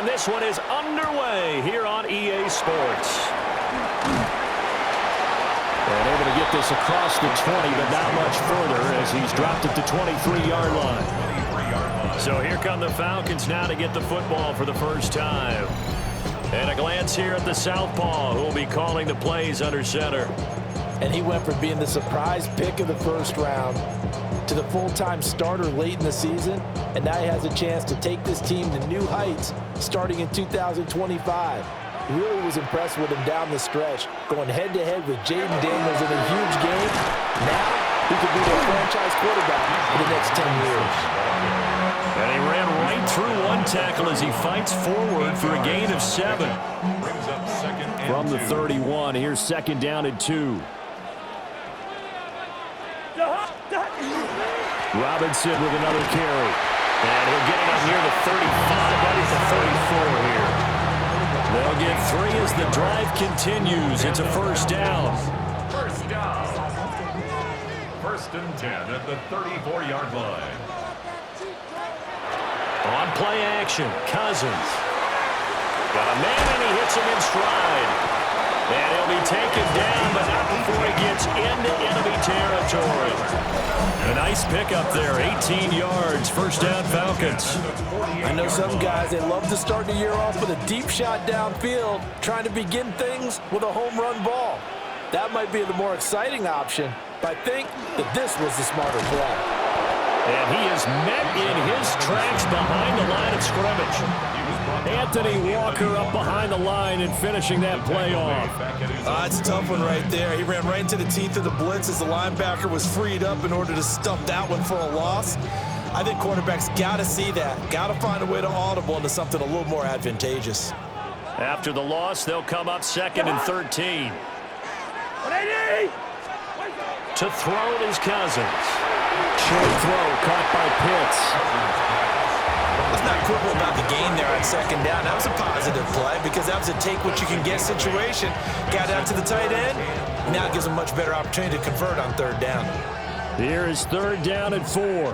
And this one is underway here on EA Sports. And able to get this across the 20, but not much further as he's dropped it to 23-yard line. So here come the Falcons now to get the football for the first time. And a glance here at the southpaw, who will be calling the plays under center. And he went from being the surprise pick of the first round to the full-time starter late in the season. And now he has a chance to take this team to new heights starting in 2025. Really was impressed with him down the stretch, going head-to-head with Jaden Daniels in a huge game. Now he could be their franchise quarterback for the next 10 years. And he ran right through one tackle as he fights forward for a gain of 7. From the 31, here's second down and 2. Robinson with another carry. And he'll get it up near the 35, right at the 34 here. They'll get 3 as the drive continues. It's a first down. First down. First and 10 at the 34-yard line. On play action, Cousins. Got a man and he hits him in stride. And he'll be taken down, but not before he gets into enemy territory. A nice pickup there, 18 yards, first down Falcons. I know some guys, they love to start the year off with a deep shot downfield, trying to begin things with a home run ball. That might be the more exciting option, but I think that this was the smarter play. And he is met in his tracks behind the line of scrimmage. Anthony Walker up behind the line and finishing that play off. It's a tough one right there. He ran right into the teeth of the blitz as the linebacker was freed up in order to stump that one for a loss. I think quarterbacks got to see that. Got to find a way to audible into something a little more advantageous. After the loss, they'll come up second and 13. To throw it is Cousins. Short throw caught by Pitts. Let's not quibble about the gain there on second down. That was a positive play because that was a take-what-you-can-get situation. Got out to the tight end. Now it gives them much better opportunity to convert on third down. Here is third down and 4.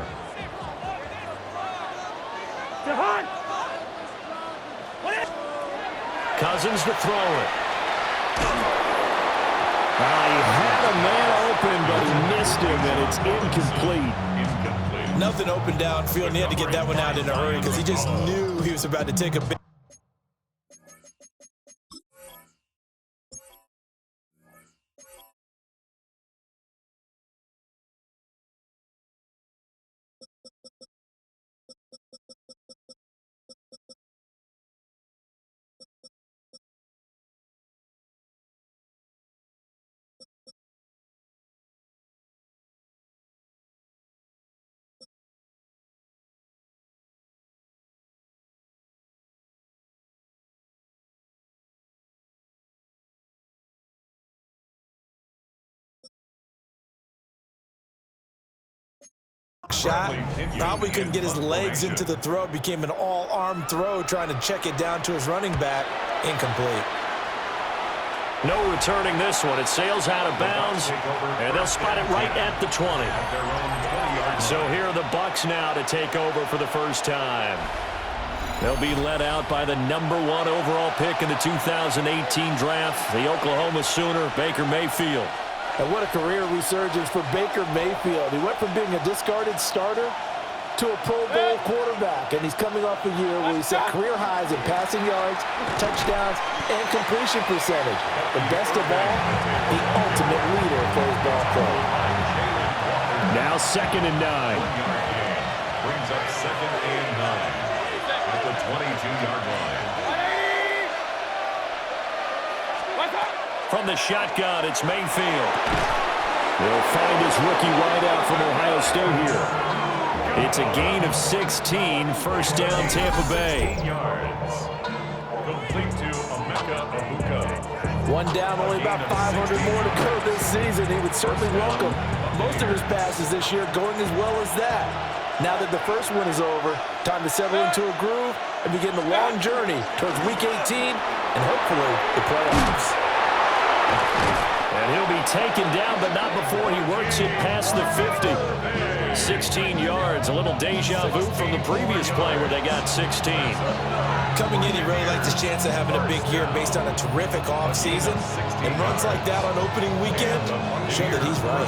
Cousins to throw it. He had a man open, but he missed him, and it's incomplete. Nothing open downfield, and he had to get that one out in a hurry because he just knew he was about to take a big. Shot, probably couldn't get his legs into the throw, became an all-arm throw, trying to check it down to his running back. Incomplete. No returning this one. It sails out of bounds, and they'll spot it right at the 20. So here are the Bucs now to take over for the first time. They'll be led out by the #1 overall pick in the 2018 draft, the Oklahoma Sooner, Baker Mayfield. And what a career resurgence for Baker Mayfield. He went from being a discarded starter to a Pro Bowl quarterback. And he's coming off a year where he set career highs in passing yards, touchdowns, and completion percentage. But best of all, the ultimate leader for his ball club. Now second and 9. Brings up second and 9 at the 22-yard line. From the shotgun, it's Mayfield. They'll find his rookie wideout from Ohio State here. It's a gain of 16, first down Tampa Bay. Complete to Emeka. One down, only about 500 more to go this season. He would certainly welcome most of his passes this year going as well as that. Now that the first one is over, time to settle into a groove and begin the long journey towards Week 18 and hopefully the playoffs. And he'll be taken down, but not before he works it past the 50. 16 yards, a little deja vu from the previous play where they got 16. Coming in, he really liked his chance of having a big year based on a terrific offseason. And runs like that on opening weekend show that he's right.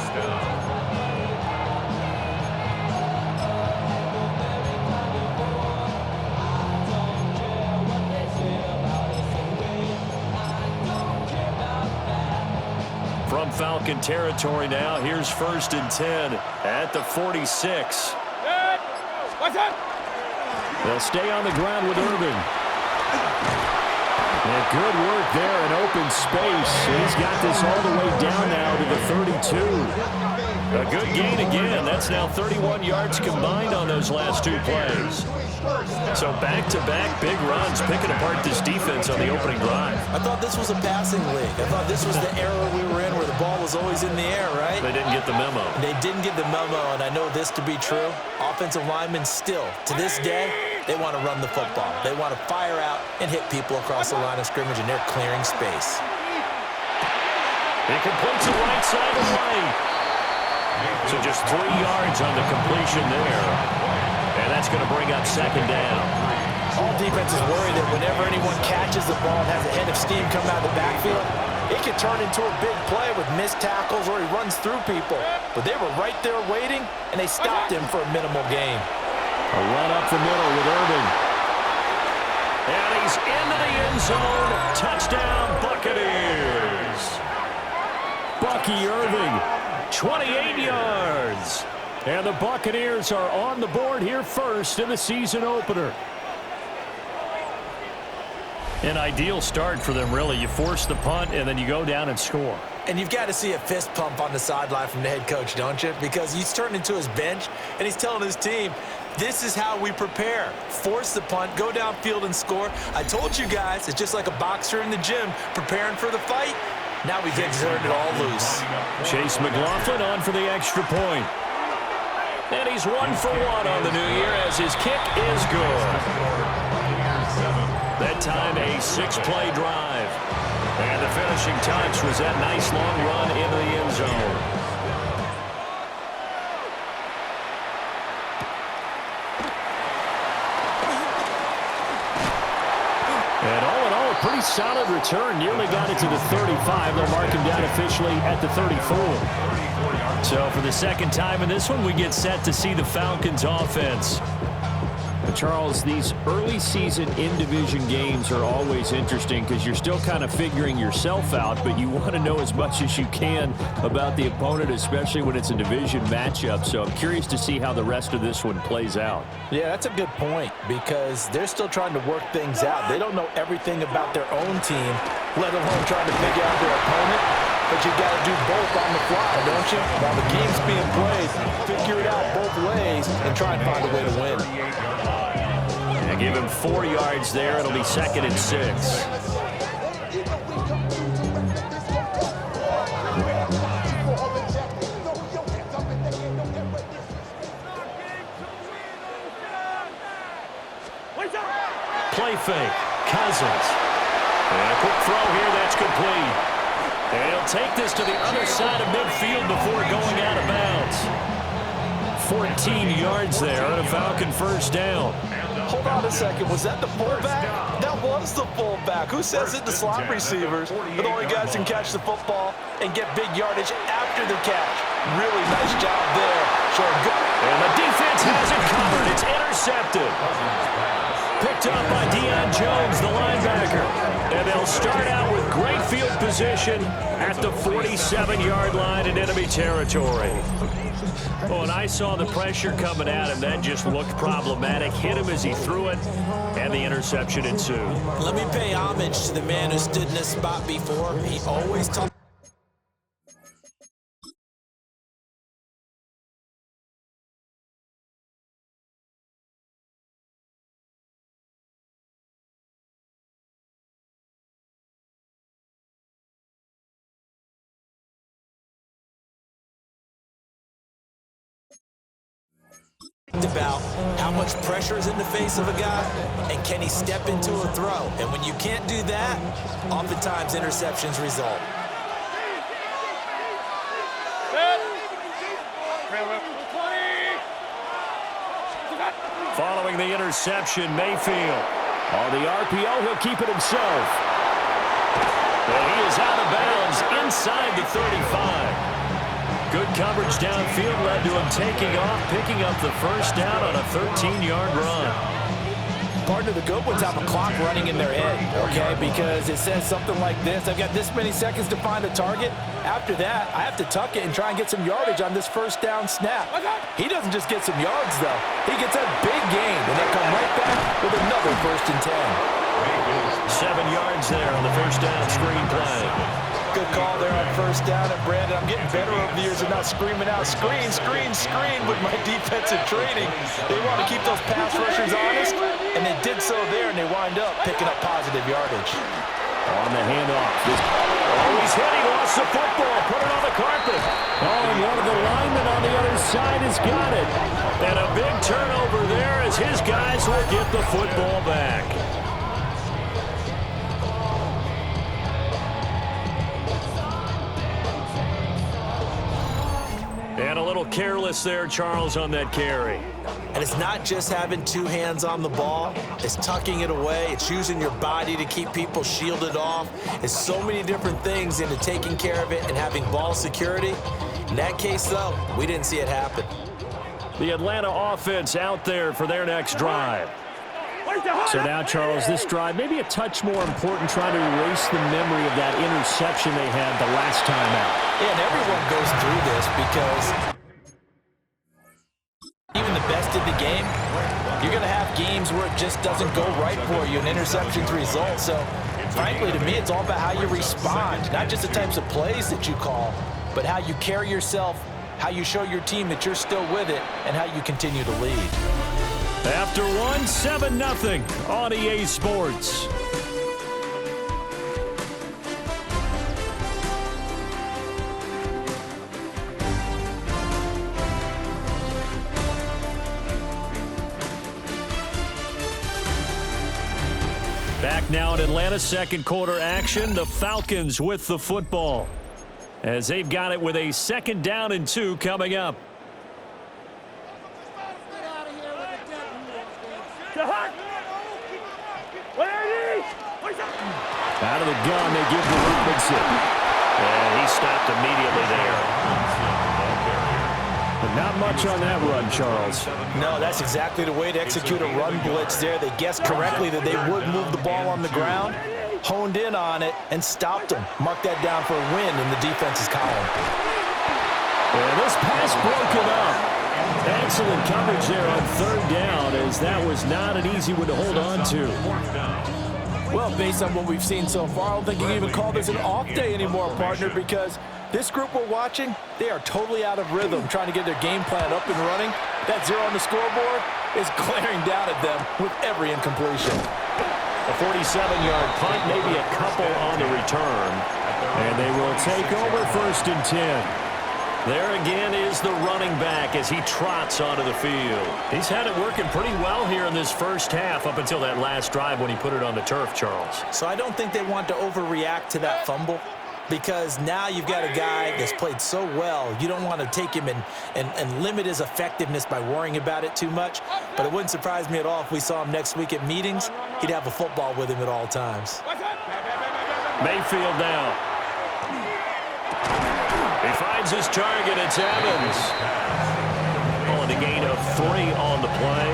From Falcon territory now, here's 1st and 10 at the 46. They'll stay on the ground with Irving. And good work there in open space. He's got this all the way down now to the 32. A good gain again. That's now 31 yards combined on those last 2 plays. So back-to-back big runs, picking apart this defense on the opening drive. I thought this was a passing league. I thought this was the era we were in where the ball was always in the air, right? They didn't get the memo. They didn't get the memo, and I know this to be true. Offensive linemen still, to this day, they want to run the football. They want to fire out and hit people across the line of scrimmage, and they're clearing space. He completes it right side of the lane. So just 3 yards on the completion there. And that's going to bring up 2nd down. All defenses worry that whenever anyone catches the ball and has a head of steam coming out of the backfield, it can turn into a big play with missed tackles or he runs through people. But they were right there waiting, and they stopped him for a minimal gain. A run up the middle with Irving. And he's into the end zone. Touchdown, Buccaneers. Bucky Irving, 28 yards. And the Buccaneers are on the board here first in the season opener. An ideal start for them, really. You force the punt, and then you go down and score. And you've got to see a fist pump on the sideline from the head coach, don't you? Because he's turned into his bench, and he's telling his team, this is how we prepare. Force the punt, go downfield and score. I told you guys, it's just like a boxer in the gym preparing for the fight. Now we get to turn it all loose. Chase McLaughlin on for the extra point. And he's 1 for 1 on the new year as his kick is good. That time a 6-play drive. And the finishing touch was that nice long run into the end zone. And all in all, a pretty solid return. Nearly got it to the 35. They'll mark him down officially at the 34. So for the second time in this one, we get set to see the Falcons offense. Charles, these early season in-division games are always interesting because you're still kind of figuring yourself out, but you want to know as much as you can about the opponent, especially when it's a division matchup. So I'm curious to see how the rest of this one plays out. Yeah, that's a good point because they're still trying to work things out. They don't know everything about their own team, let alone trying to figure out their opponent. But you got to do both on the fly, don't you? While the game's being played, figure it out both ways and try and find a way to win. And give him 4 yards there. It'll be 2nd and 6. Play fake. Cousins. And a quick throw here. That's complete. And he'll take this to the other side of midfield before going out of bounds. 14 yards there on a Falcon 1st down. Hold on a second. Was that the fullback? That was the fullback. Who says it? The slot receivers are the only guys who can catch the football and get big yardage after the catch. Really nice job there. Showing good. And the defense has it covered. It's intercepted. Picked up by Deion Jones, the linebacker. And they'll start out with great field position at the 47-yard line in enemy territory. Oh, and I saw the pressure coming at him. That just looked problematic. Hit him as he threw it, and the interception ensued. Let me pay homage to the man who stood in this spot before. He always talked. About how much pressure is in the face of a guy and can he step into a throw. And when you can't do that, oftentimes interceptions result. interception, Mayfield. On the RPO, he'll keep it himself. And he is out of bounds inside the 35. Good coverage downfield led to him taking off, picking up the first down on a 13-yard run. Partner, the good ones have a clock running in their head, okay? Because it says something like this. I've got this many seconds to find a target. After that, I have to tuck it and try and get some yardage on this first down snap. He doesn't just get some yards, though. He gets a big gain, and they come right back with another 1st and 10. 7 yards there on the first down screen play. Good call there on first down. And, Brandon, I'm getting better over the years of not screaming out, screen, screen, screen with my defensive training. They want to keep those pass rushers honest, and they did so there, and they wind up picking up positive yardage. On the handoff. Oh, he's hit. He lost the football. Put it on the carpet. Oh, and one of the linemen on the other side has got it. And a big turnover there as his guys will get the football back. And a little careless there, Charles, on that carry. And it's not just having 2 hands on the ball. It's tucking it away. It's using your body to keep people shielded off. It's so many different things into taking care of it and having ball security. In that case, though, we didn't see it happen. The Atlanta offense out there for their next drive. So now, Charles, this drive may be a touch more important, trying to erase the memory of that interception they had the last time out. Yeah, and everyone goes through this because even the best in the game, you're going to have games where it just doesn't go right for you, and interceptions result. So, frankly, to me, it's all about how you respond, not just the types of plays that you call, but how you carry yourself, how you show your team that you're still with it, and how you continue to lead. After one, 7-0 on EA Sports. Back now in Atlanta, second quarter action. The Falcons with the football as they've got it with a 2nd down and 2 coming up. Out of the gun, they give to Robinson. And he stopped immediately there. But not much on that run, Charles. No, that's exactly the way to execute a run blitz there. They guessed correctly that they would move the ball on the ground, honed in on it, and stopped them. Mark that down for a win in the defense's column. And this pass broken up. Excellent coverage there on 3rd down, as that was not an easy one to hold on to. Well, based on what we've seen so far, I don't think you can even call this an off day anymore, partner, because this group we're watching, they are totally out of rhythm, trying to get their game plan up and running. That 0 on the scoreboard is glaring down at them with every incompletion. A 47-yard punt, maybe a couple on the return. And they will take over 1st and 10. There again is the running back as he trots onto the field. He's had it working pretty well here in this first half up until that last drive when he put it on the turf, Charles. So I don't think they want to overreact to that fumble, because now you've got a guy that's played so well. You don't want to take him and limit his effectiveness by worrying about it too much. But it wouldn't surprise me at all if we saw him next week at meetings. He'd have a football with him at all times. Mayfield now. He finds his target. It's Evans. On a gain of 3 on the play.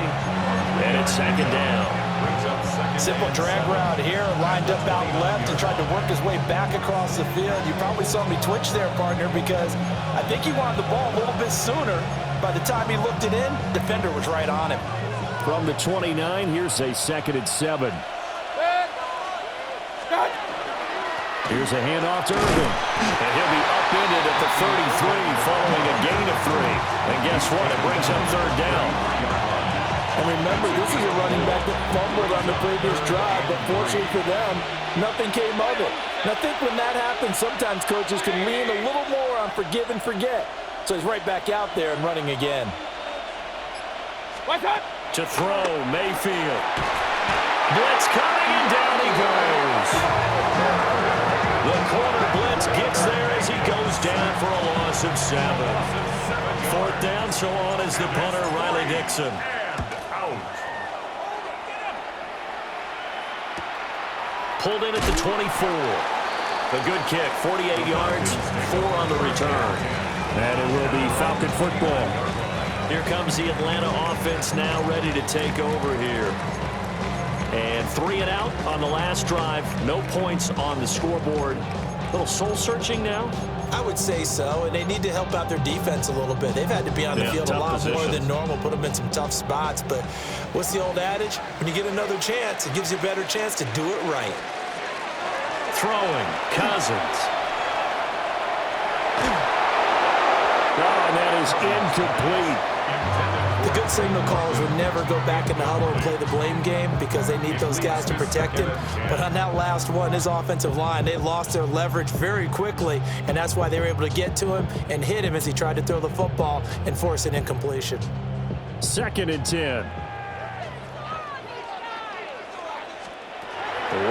And it's 2nd down. Simple drag route here, lined up out left and tried to work his way back across the field. You probably saw me twitch there, partner, because I think he wanted the ball a little bit sooner. By the time he looked it in, defender was right on him. From the 29, here's a 2nd and 7. Here's a handoff to Irvin. And he'll be upended at the 33 following a gain of 3. And guess what? It brings up 3rd down. And remember, this is a running back that fumbled on the previous drive, but fortunately for them, nothing came of it. And I think when that happens, sometimes coaches can lean a little more on forgive and forget. So he's right back out there and running again. To throw, Mayfield. Blitz coming, and down he goes. The corner blitz gets there as he goes down for a loss of 7. 4th down, so on is the punter, Riley Dixon. pulled in at the 24. A good kick, 48 yards, 4 on the return. And it will be Falcon football. Here comes the Atlanta offense now ready to take over here. And 3 and out on the last drive. No points on the scoreboard. A little soul-searching now? I would say so, and they need to help out their defense a little bit. They've had to be on the field a lot more than normal, put them in some tough spots. But what's the old adage? When you get another chance, it gives you a better chance to do it right. Throwing, Cousins. Oh, and that is incomplete. The good signal callers would never go back in the huddle and play the blame game because they need those guys to protect him. But on that last one, his offensive line, they lost their leverage very quickly, and that's why they were able to get to him and hit him as he tried to throw the football and force an incompletion. 2nd and 10.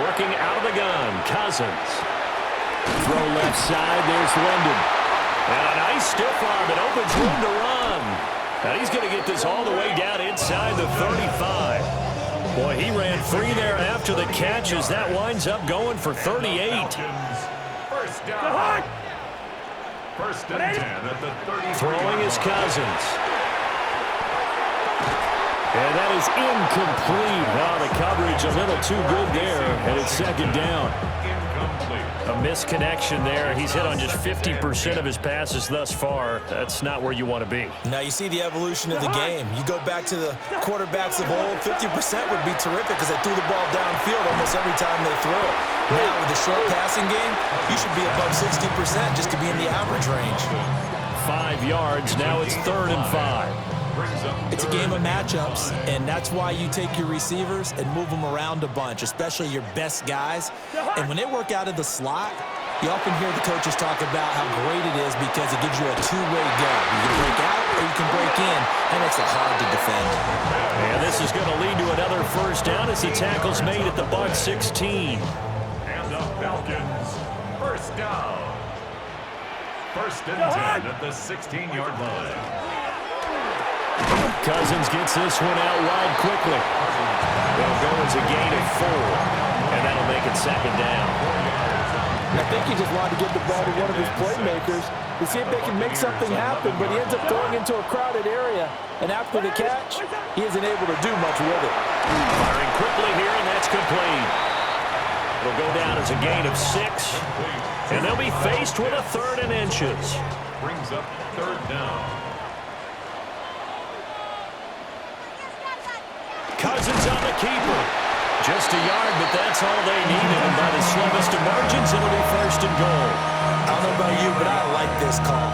Working out of the gun, Cousins. Throw left side, there's London. And a nice stiff arm that opens room to run. Now he's going to get this all the way down inside the 35. Boy, he ran free there after the catch as that winds up going for 38. First down. 1st and 10 at the 33. Throwing is Cousins. And that is incomplete. Wow, the coverage a little too good there, and it's 2nd down. A misconnection there. He's hit on just 50% of his passes thus far. That's not where you want to be. Now you see the evolution of the game. You go back to the quarterbacks of old, 50% would be terrific because they threw the ball downfield almost every time they threw it. Now with the short passing game, you should be above 60% just to be in the average range. 5 yards. Now it's 3rd and 5. It's a game of matchups, and that's why you take your receivers and move them around a bunch, especially your best guys. And when they work out of the slot, you often hear the coaches talk about how great it is because it gives you a two-way go. You can break out or you can break in. That makes it hard to defend. And this is going to lead to another 1st down as the tackle's made at the Bucs 16. And the Falcons, 1st down. 1st and 10 at the 16-yard line. Cousins gets this one out wide quickly. It'll go as a gain of 4, and that'll make it 2nd down. I think he just wanted to get the ball to one of his playmakers to see if they can make something happen, but he ends up throwing into a crowded area, and after the catch, he isn't able to do much with it. Firing quickly here, and that's complete. It'll go down as a gain of 6, and they'll be faced with a 3rd and inches. Brings up 3rd down. Cousins on the keeper. Just a yard, but that's all they needed. And by the slimmest of margins, it'll be 1st and goal. I don't know about you, but I like this call.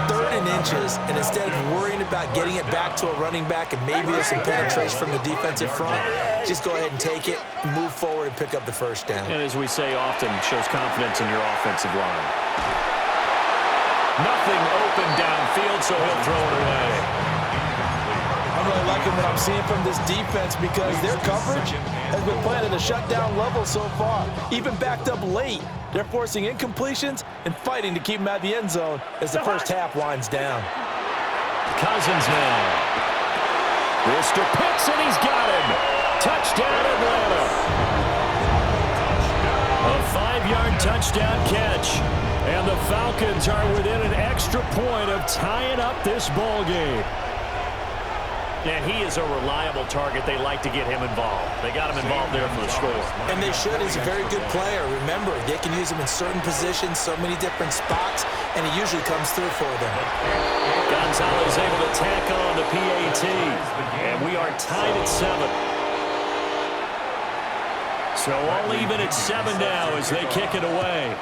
3rd and inches, and instead of worrying about getting it back to a running back and maybe there's some penetration from the defensive front, just go ahead and take it, move forward, and pick up the 1st down. And as we say often, shows confidence in your offensive line. Nothing open downfield, so he'll throw it away. I'm really liking what I'm seeing from this defense because their coverage has been playing at a shutdown level so far. Even backed up late, they're forcing incompletions and fighting to keep them at the end zone as the 1st half winds down. Cousins now. Mr. Pitts, and he's got him. Touchdown, Atlanta. A 5-yard touchdown catch. And the Falcons are within an extra point of tying up this ball game. And he is a reliable target. They like to get him involved. They got him involved there for the score. And they should. He's a very good player. Remember, they can use him in certain positions, so many different spots, and he usually comes through for them. Gonzalez able to tack on the PAT. And we are tied at 7. So all even at 7 now as they kick it away.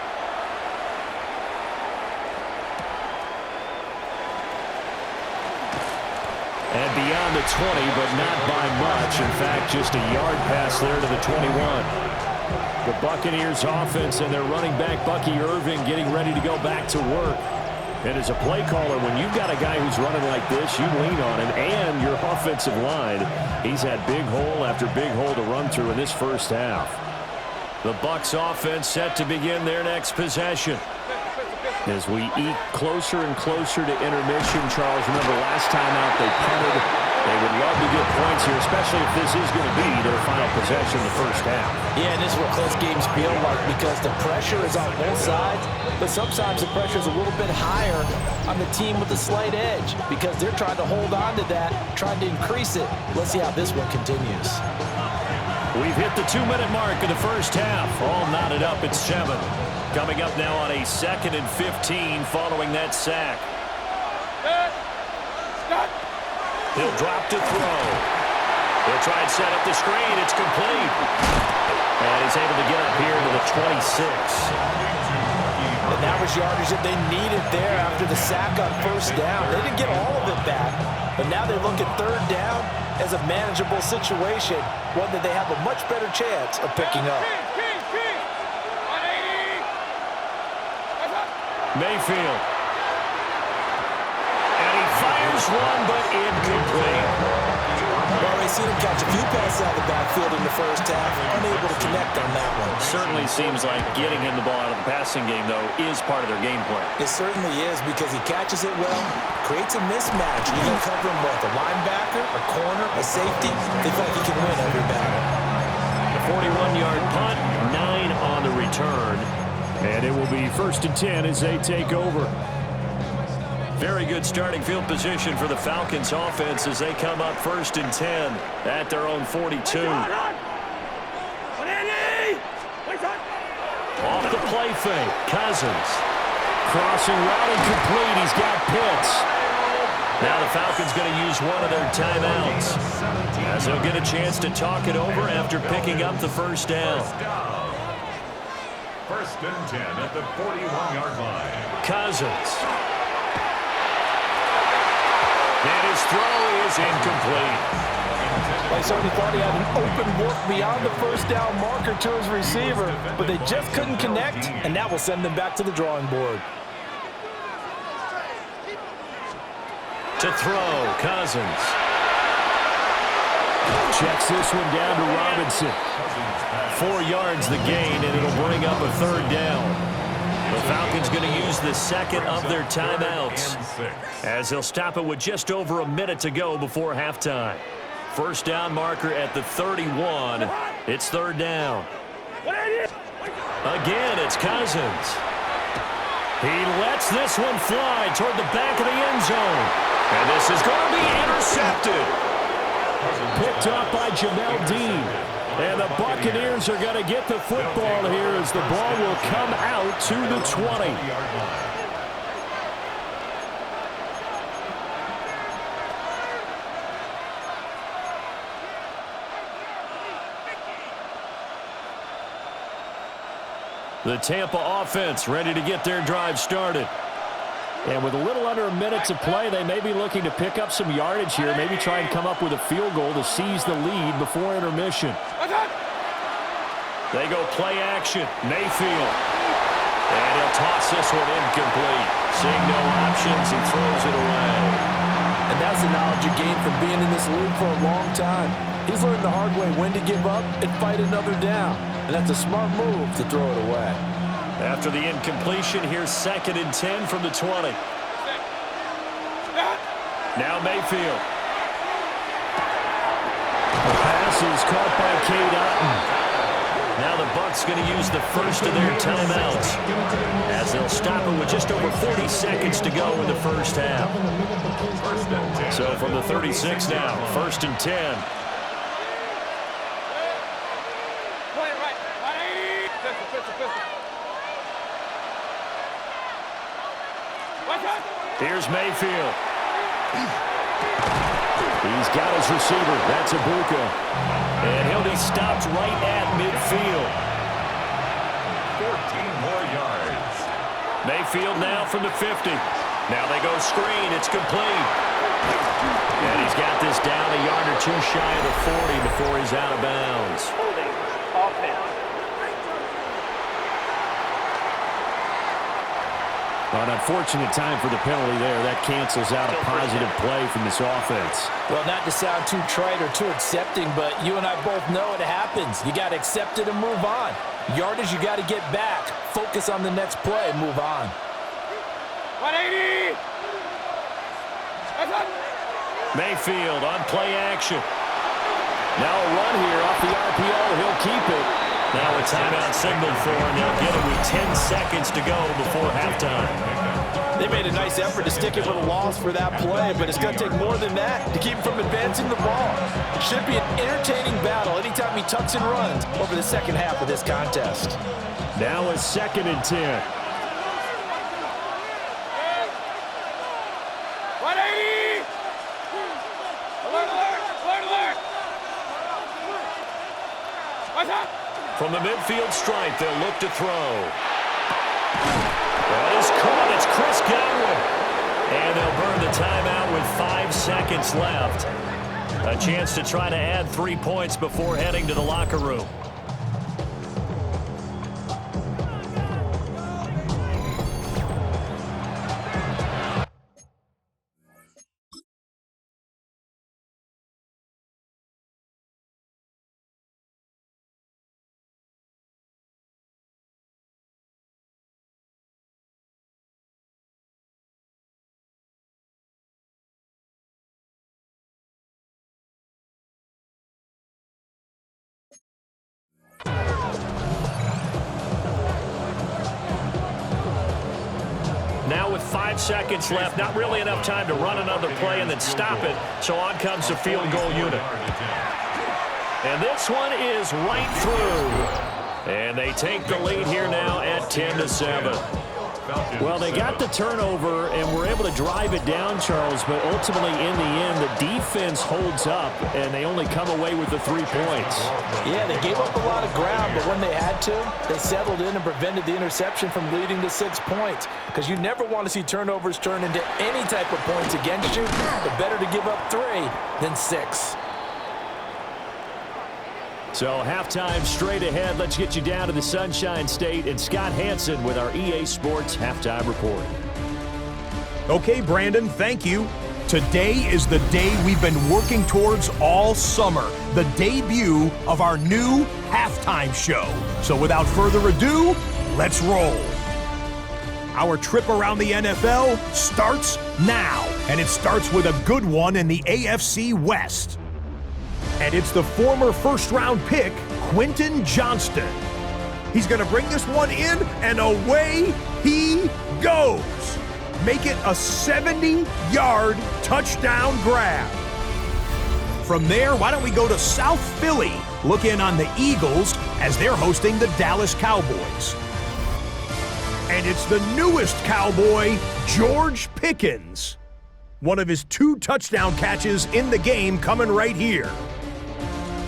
And beyond the 20, but not by much. In fact, just a yard pass there to the 21. The Buccaneers offense and their running back, Bucky Irving, getting ready to go back to work. And as a play caller, when you've got a guy who's running like this, you lean on him and your offensive line. He's had big hole after big hole to run through in this 1st half. The Bucs offense set to begin their next possession. As we eke closer and closer to intermission, Charles, remember last time out they punted They would love to get points here, especially if this is going to be their final possession in the first half. Yeah, and this is what close games feel like because the pressure is on both sides, but sometimes the pressure is a little bit higher on the team with the slight edge because they're trying to hold on to that, trying to increase it. Let's see how this one continues. We've hit the 2-minute mark of the first half. All knotted up at 7. Coming up now on a 2nd and 15 following that sack. He'll drop to throw. He'll try and set up the screen. It's complete. And he's able to get up here to the 26. And that was yardage that they needed there after the sack on first down. They didn't get all of it back, but now they look at third down as a manageable situation, one that they have a much better chance of picking up. Mayfield. And he fires one, but incomplete. Well, we've seen him catch a few passes out of the backfield in the first half, unable to connect on that one. Certainly seems like getting him the ball out of the passing game, though, is part of their game plan. It certainly is because he catches it well, creates a mismatch. You can cover him with a linebacker, a corner, a safety. They feel like he can win every battle. The 41-yard punt, 9 on the return. And it will be 1st and 10 as they take over. Very good starting field position for the Falcons offense as they come up 1st and 10 at their own 42. Off the play fake, Cousins. Crossing route incomplete. He's got Pitts. Now the Falcons going to use one of their timeouts as they'll get a chance to talk it over after picking up the first down. 1st and 10 at the 41-yard line. Cousins. And his throw is incomplete. They certainly thought he had an open look beyond the first down marker to his receiver, but they just couldn't connect, and that will send them back to the drawing board. To throw, Cousins. Checks this one down to Robinson. 4 yards the gain, and it'll bring up a 3rd down. The Falcons going to use the 2nd of their timeouts as they'll stop it with just over a minute to go before halftime. First down marker at the 31. It's 3rd down. Again, it's Cousins. He lets this one fly toward the back of the end zone. And this is going to be intercepted. Picked up by Jamel Dean. And the Buccaneers are going to get the football here as the ball will come out to the 20. The Tampa offense ready to get their drive started. And with a little under a minute to play, they may be looking to pick up some yardage here, maybe try and come up with a field goal to seize the lead before intermission. They go play action. Mayfield. And he'll toss this one incomplete. Seeing no options, he throws it away. And that's the knowledge you gain from being in this league for a long time. He's learned the hard way when to give up and fight another down. And that's a smart move to throw it away. After the incompletion, here's 2nd and 10 from the 20. Now Mayfield. The pass is caught by Cade Otton. Now the Bucs going to use the 1st of their timeouts as they'll stop it with just over 40 seconds to go in the first half. So from the 36 now, 1st and 10. Here's Mayfield. He's got his receiver. That's Ibuka. And he'll be stopped right at midfield. 14 more yards. Mayfield now from the 50. Now they go screen. It's complete. And he's got this down a yard or two shy of the 40 before he's out of bounds. An unfortunate time for the penalty there. That cancels out a positive play from this offense. Well, not to sound too trite or too accepting, but you and I both know it happens. You got to accept it and move on. Yardage, you got to get back. Focus on the next play and move on. 180! Mayfield on play action. Now a run here off the RPO. He'll keep it. Now a timeout signaled for him. They'll get him with 10 seconds to go before halftime. They made a nice effort to stick it with a loss for that play, but it's going to take more than that to keep him from advancing the ball. It should be an entertaining battle anytime he tucks and runs over the second half of this contest. Now a 2nd and 10. 180! Alert, alert, alert, alert! What's up? From the midfield stripe, they'll look to throw. That is caught. It's Chris Godwin. And they'll burn the timeout with 5 seconds left. A chance to try to add 3 points before heading to the locker room. Now with 5 seconds left, not really enough time to run another play and then stop it, so on comes the field goal unit. And this one is right through. And they take the lead here now at 10-7. Well, they got the turnover and were able to drive it down, Charles, but ultimately in the end, the defense holds up, and they only come away with the 3 points. Yeah, they gave up a lot of ground, but when they had to, they settled in and prevented the interception from leading to 6 points. Because you never want to see turnovers turn into any type of points against you, but better to give up 3 than 6. So halftime straight ahead. Let's get you down to the Sunshine State and Scott Hansen with our EA Sports Halftime Report. Okay, Brandon, thank you. Today is the day we've been working towards all summer, the debut of our new halftime show. So without further ado, let's roll. Our trip around the NFL starts now, and it starts with a good one in the AFC West. And it's the former first-round pick, Quentin Johnston. He's going to bring this one in, and away he goes. Make it a 70-yard touchdown grab. From there, why don't we go to South Philly, look in on the Eagles as they're hosting the Dallas Cowboys. And it's the newest Cowboy, George Pickens. One of his 2 touchdown catches in the game coming right here.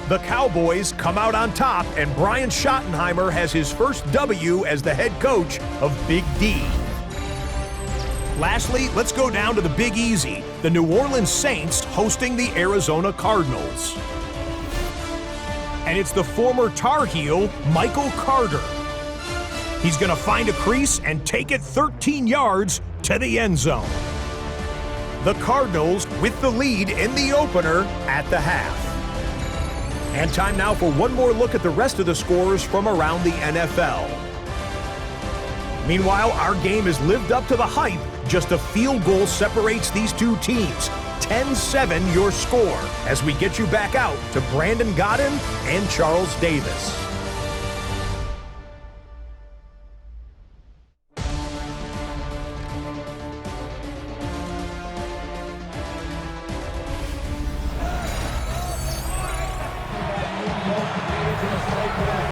The Cowboys come out on top, and Brian Schottenheimer has his first W as the head coach of Big D. Lastly, let's go down to the Big Easy, the New Orleans Saints hosting the Arizona Cardinals. And it's the former Tar Heel, Michael Carter. He's going to find a crease and take it 13 yards to the end zone. The Cardinals with the lead in the opener at the half. And time now for one more look at the rest of the scores from around the NFL. Meanwhile, our game has lived up to the hype. Just a field goal separates these two teams. 10-7 your score as we get you back out to Brandon Godden and Charles Davis.